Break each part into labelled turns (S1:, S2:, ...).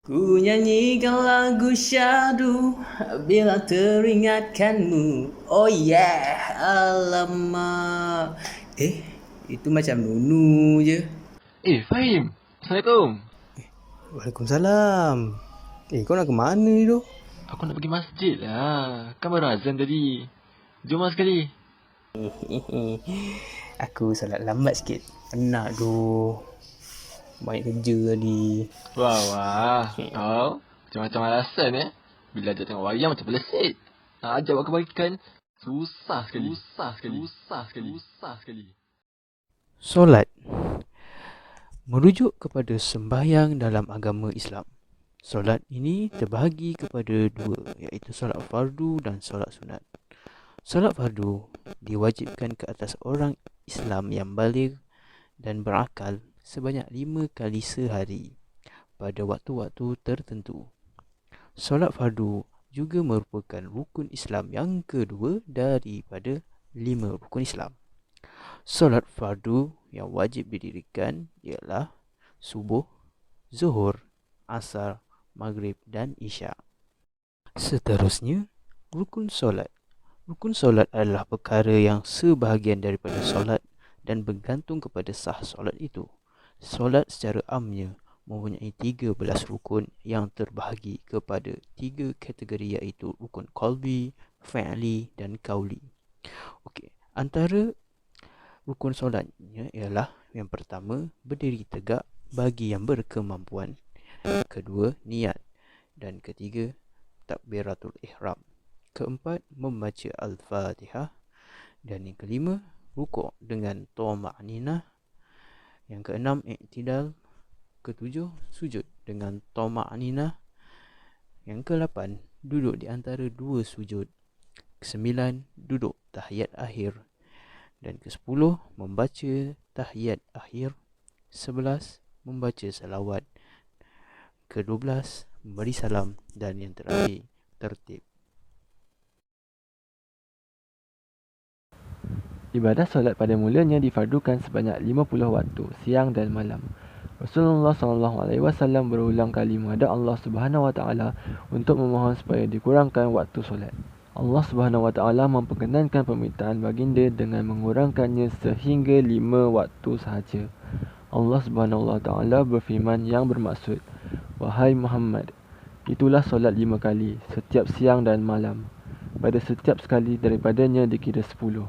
S1: Ku nyanyikan lagu syahdu bila teringatkanmu. Oh yeah, alamak. Itu macam Nunu je.
S2: Fahim. Assalamualaikum.
S1: Waalaikumsalam. Kau nak ke mana ni tu?
S2: Aku nak pergi masjid lah. Kan baru azan tadi. Jom lah sekali.
S1: Aku salat lambat sikit. Penat tu. Banyak kerja tadi.
S2: Wah. Kau macam-macam alasan Bila ajak tengok wayang macam pelesit. Nak ajak buat kebaikan. Susah sekali. Susah sekali.
S1: Solat merujuk kepada sembahyang dalam agama Islam. Solat ini terbahagi kepada dua, iaitu solat fardu dan solat sunat. Solat fardu diwajibkan ke atas orang Islam yang baligh dan berakal sebanyak 5 kali sehari pada waktu-waktu tertentu. Solat fardu juga merupakan rukun Islam yang kedua daripada 5 rukun Islam. Solat fardu yang wajib didirikan ialah subuh, zuhur, asar, maghrib dan isyak. Seterusnya, rukun solat. Rukun solat adalah perkara yang sebahagian daripada solat dan bergantung kepada sah solat itu. Solat secara amnya mempunyai 13 rukun yang terbahagi kepada 3 kategori, iaitu rukun qalbi, fi'li dan qauli. Okey, antara rukun solatnya ialah yang pertama, berdiri tegak bagi yang berkemampuan. Kedua, niat. Dan ketiga, takbiratul ihram. Keempat, membaca Al-Fatihah. Dan yang kelima, rukuk dengan tama'ninah. Yang keenam, i'tidal. Ketujuh, sujud dengan tama'ninah. Yang kelapan, duduk di antara dua sujud. Kesembilan, duduk tahiyat akhir. Dan ke-10, membaca tahiyat akhir. 11, membaca salawat. Ke-12, memberi salam. Dan yang terakhir, tertib.
S2: Ibadah solat pada mulanya difardukan sebanyak 50 waktu, siang dan malam. Rasulullah SAW berulang kali menghadap Allah Subhanahu Wa Taala untuk memohon supaya dikurangkan waktu solat. Allah Subhanahu Wa Taala memperkenankan permintaan baginda dengan mengurangkannya sehingga 5 waktu sahaja. Allah Subhanahu Wa Taala berfirman yang bermaksud, "Wahai Muhammad, itulah solat 5 kali setiap siang dan malam. Pada setiap sekali daripadanya dikira 10.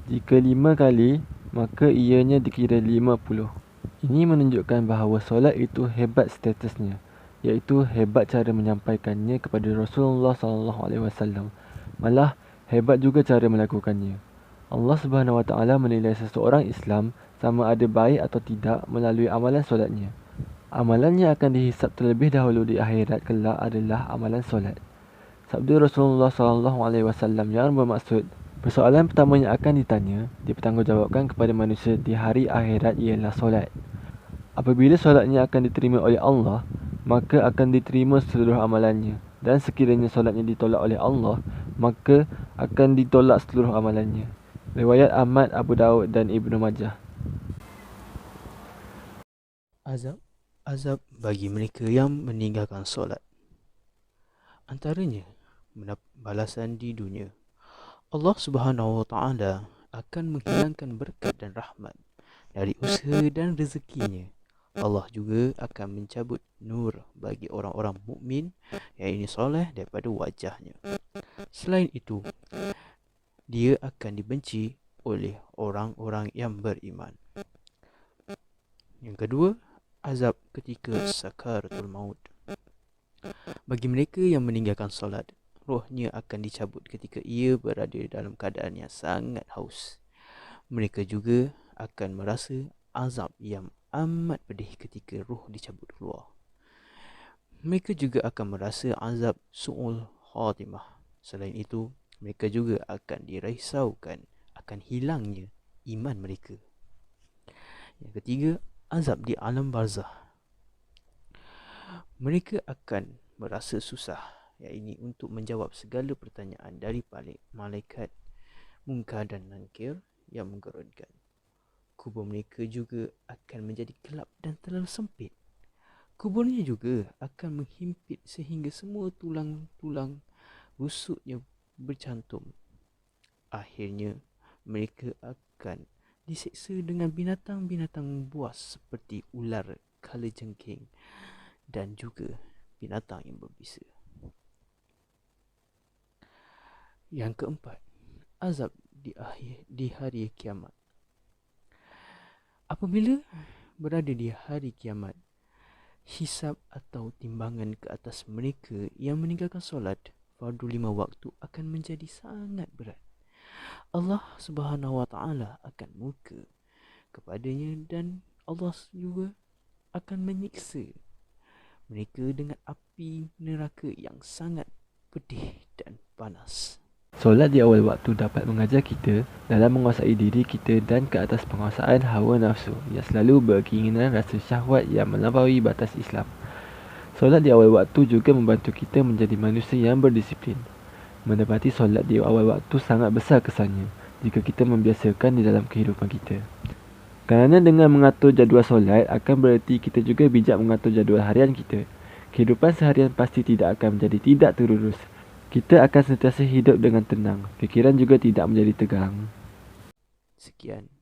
S2: Jika 5 kali, maka ianya dikira 50. Ini menunjukkan bahawa solat itu hebat statusnya, iaitu hebat cara menyampaikannya kepada Rasulullah SAW. Malah hebat juga cara melakukannya. Allah Subhanahu Wa Taala menilai seseorang Islam sama ada baik atau tidak melalui amalan solatnya. Amalannya akan dihisap terlebih dahulu di akhirat kelak adalah amalan solat. Sabda Rasulullah SAW yang bermaksud, persoalan pertama yang akan ditanya, dipertanggungjawabkan kepada manusia di hari akhirat ialah solat. Apabila solatnya akan diterima oleh Allah, maka akan diterima seluruh amalannya. Dan sekiranya solatnya ditolak oleh Allah, maka akan ditolak seluruh amalannya. Riwayat Ahmad, Abu Daud dan Ibnu Majah.
S1: Azab bagi mereka yang meninggalkan solat. Antaranya, balasan di dunia. Allah Subhanahu Wa Taala akan menghilangkan berkat dan rahmat dari usaha dan rezekinya. Allah juga akan mencabut nur bagi orang-orang mukmin yang ini soleh daripada wajahnya. Selain itu, dia akan dibenci oleh orang-orang yang beriman. Yang kedua, azab ketika sakaratul maut. Bagi mereka yang meninggalkan solat, rohnya akan dicabut ketika ia berada dalam keadaan yang sangat haus. Mereka juga akan merasa azab yang amat pedih ketika roh dicabut keluar. Mereka juga akan merasa azab su'ul khatimah. Selain itu, mereka juga akan dirisaukan akan hilangnya iman mereka. Yang ketiga, azab di alam barzah. Mereka akan merasa susah, iaitu untuk menjawab segala pertanyaan dari malaikat Munkar dan Nakir yang menggerunkan. Kubur mereka juga akan menjadi gelap dan terlalu sempit. Kuburnya juga akan menghimpit sehingga semua tulang-tulang rusuknya bercantum. Akhirnya, mereka akan diseksa dengan binatang-binatang buas seperti ular, kalajengking dan juga binatang yang berbisa. Yang keempat, azab di hari kiamat. Apabila berada di hari kiamat, hisab atau timbangan ke atas mereka yang meninggalkan solat fardu 5 waktu akan menjadi sangat berat. Allah Subhanahu Wa Taala akan murka kepadanya dan Allah juga akan menyiksa mereka dengan api neraka yang sangat pedih dan panas.
S2: Solat di awal waktu dapat mengajar kita dalam menguasai diri kita dan ke atas penguasaan hawa nafsu yang selalu berkeinginan rasa syahwat yang melampaui batas Islam. Solat di awal waktu juga membantu kita menjadi manusia yang berdisiplin. Menepati solat di awal waktu sangat besar kesannya jika kita membiasakan di dalam kehidupan kita. Kerana dengan mengatur jadual solat akan bererti kita juga bijak mengatur jadual harian kita. Kehidupan seharian pasti tidak akan menjadi tidak terurus. Kita akan sentiasa hidup dengan tenang. Fikiran juga tidak menjadi tegang.
S1: Sekian.